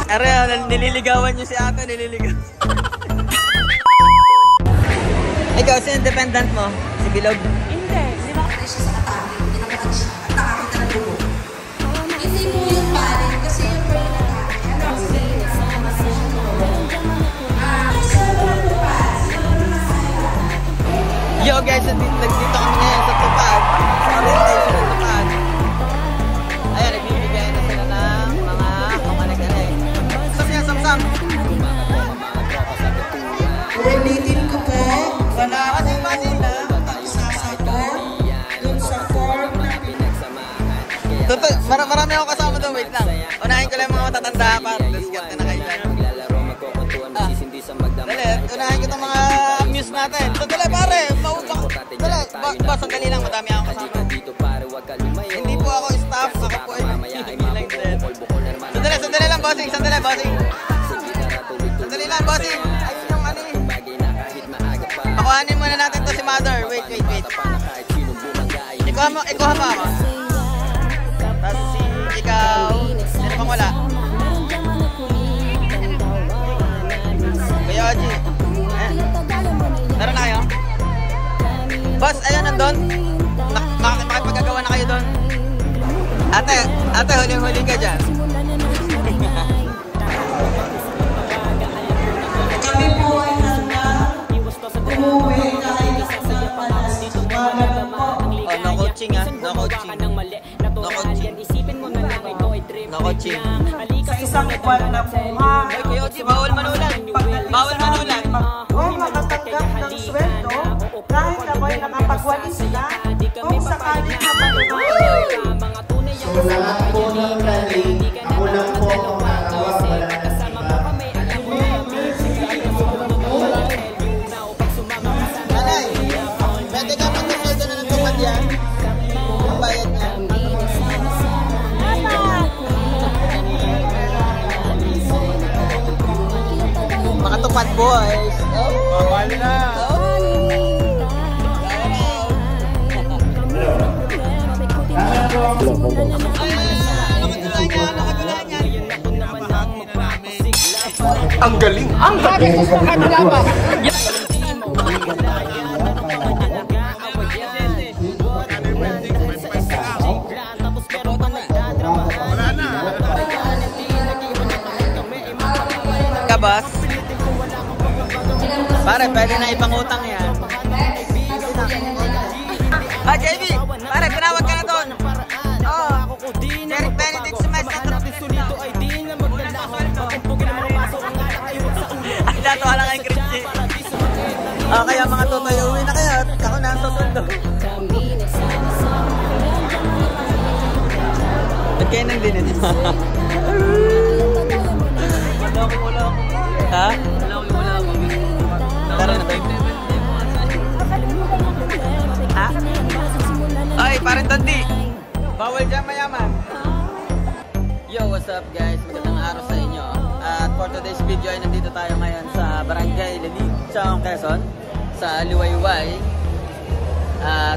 Are, nililigawan niyo si ate, nililigawan. Ikaw, si independent mo? Si Bilog? Hindi. Di ba? Siya sa katabi, hindi na makakita at nakakita ng dugo. Hindi mo yung parin kasi yung brain na Yo guys, nagdito kami ngayon sa Tupad. Sa orientation ng Tupad. Ayan, nagbibigay na sila ng mga nag-alay. So siya, Samsam. ulitin ko po. Wala kasi basin na. Marami ako kasama doon, wait lang. Unahin ko lang mga matatanda pa. Discount na kayo dyan. Dali, unahin ko itong mga amuse natin. So dali pare, dali, boss, sandali lang, madami ako kasama. Hindi po ako staff, ako po ay bilang din. Sandali lang, bossing, sandali lang, bossing. Ayun yung ano eh. Pakuhanin muna natin to si Mother. Wait. Ikuha mo ako. Tapos si ikaw, sino pang wala? Kuya Oji. Meron na kayo? Boss, ayun nandun. Makipagagawa na kayo doon. Ate, huling-huli ka dyan. Kami po ay umuwi kahit kasama na sumagal po. Oh, no coaching ah. No coaching. No coaching. Sa isang buwan na buhay. Ay, Kuya Oji, bawal manulan. Huwag makatanggap ng sweldo kahit ako'y nakapagwalis na kung sakaling mapanuhay. So lahat po ng galing, ako lang po ang nakawag Nanay, pwede ka magkasaldo na ng Tupad yan? Ang bayad niya. Mga Tupad boys. Bawal na. Ang galing! Kabas. Pare, pwede na ipangutang yan. JB! Pare, pinawag ka na doon. Oo. Derek Benedict Semester. Ay, datuwa lang kay Christy. Kaya mga tutoy, uwi na kayo. Ako na ang susundo. Ba't kayo nang dinit? Wala ako. Ha? Wala ako. Tara na tayo. Ha? Ay, parang Tondi. Bawal dyan mayaman. Yo, what's up guys? Magandang araw sa inyo. At for today's video ay nandito tayo ngayon sa Barangay Lalig, Chaong, Quezon, sa Liwayway.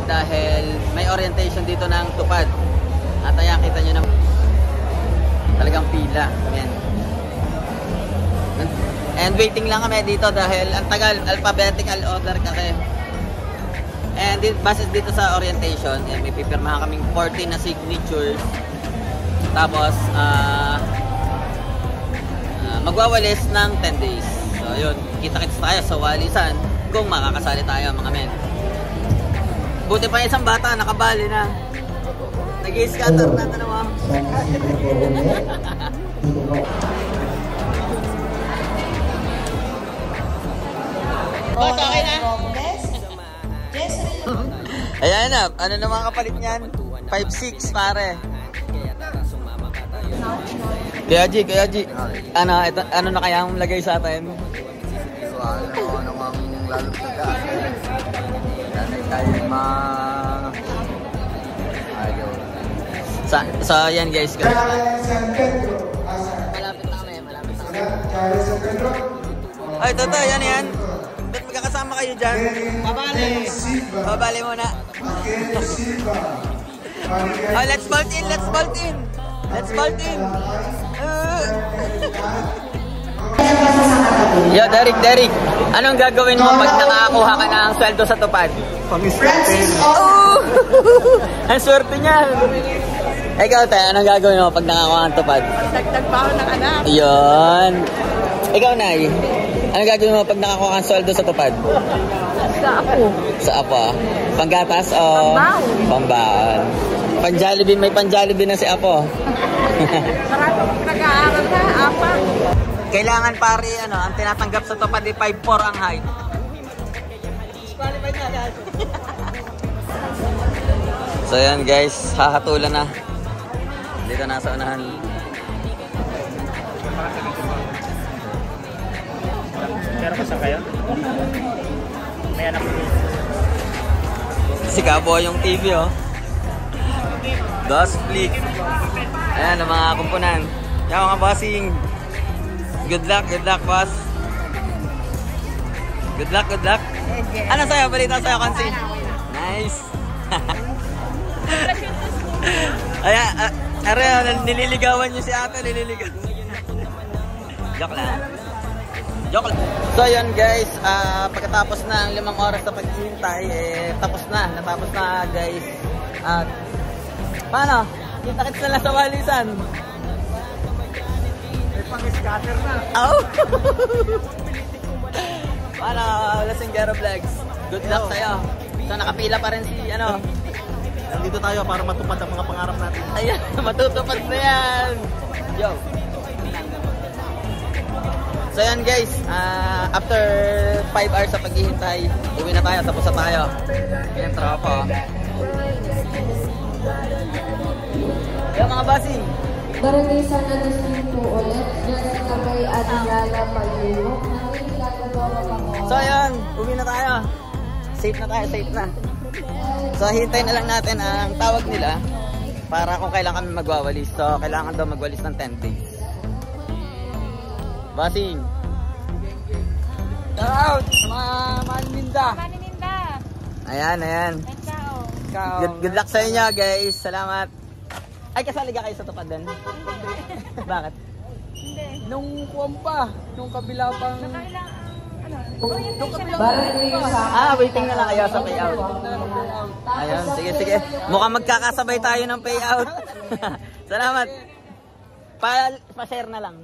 Dahil may orientation dito ng Tupad. At ayan, kita nyo na talagang pila. Ayan. And waiting lang kami dito dahil ang tagal, alphabetical order kasi. And basis dito sa orientation, may pipirmahan kaming 14 na signatures. Tapos, magwawalis ng 10 days. So, yun, kita-kits tayo sa walisan kung makakasali tayo mga men. Buti pa isang bata, nakabali na. Nag-i-scatter na ito naman. Boss, okay na? Ayan na, ano naman kapalit niyan? 5-6 pare. Kaya G, ano na kaya ang lagay sa atin? So ano mang lalong tagaan. Kaya ayaw. So yan guys. Malapit na kami. Ay, totoo, yan. Ba't magkakasama kayo dyan? Babali muna. Oh, let's bolt in. Yo, Derek, anong gagawin mo pag nakakuha ka ng sweldo sa tupad? Francis O. Ang swerte niya. Ikaw, tayo, anong gagawin mo pag nakakuha ng tupad? Dagdag pa ako ng anak. Yun. Ikaw, Nay, anong gagawin mo pag nakakuha kang sweldo sa tupad? Sa ako. Sa apa? Panggatas o? Pambaon. Pambaon. Pan-Jollibee, may pan-Jollibee na si Apo. Maraming nag-aaral na, apat. Kailangan pare, ang tinatanggap sa tupad ay 5'4" ang height. Disqualified na guys. So yan guys, hahatulan na. Dito na sa unahan. Pero kung saan kayo? May anak ko. Si Cabo yung TV oh. Das Flick. Ayan ang mga kumpunan. Yan mga bossing. Good luck boss. Good luck. Ano sa'yo? Balita sa'yo, Kansi? Nice. Ayan, nililigawan niyo si ate, Joke lang. So yun guys, pagkatapos ng 5 oras na paghihintay, natapos na guys. At paano? Kita-kits na lang sa walisan. May pang-scatter na. Oh! Paano, Lasinggero Vlogs? Good luck sa'yo. So nakapila pa rin si Nandito tayo para matupad ang mga pangarap natin. Ayan, matutupad na yan. Yo. So yan guys, after 5 hours sa paghihintay, uwi na tayo, tapos na tayo. Yan, tropa. Yo mga bossing. Barangay San Agustin po ulit, dyan sa Kabay Adilala Payunok. So yan, uwi na tayo. Safe na. So hintay na lang natin ang tawag nila para kung kailan kami magwawalis. So kailangan daw magwalis ng 10 days. Bossing. Shout out mga Manininda. Ayan. Good luck sa inyo guys. Salamat. Ay, kasali ka kayo sa tupad din? Bakit? Hindi. Nung kuwan pa, nung kabila pang... Waiting na lang kayo sa payout. Ayun, sige. Mukhang magkakasabay tayo ng payout. Salamat. Pa-share na lang.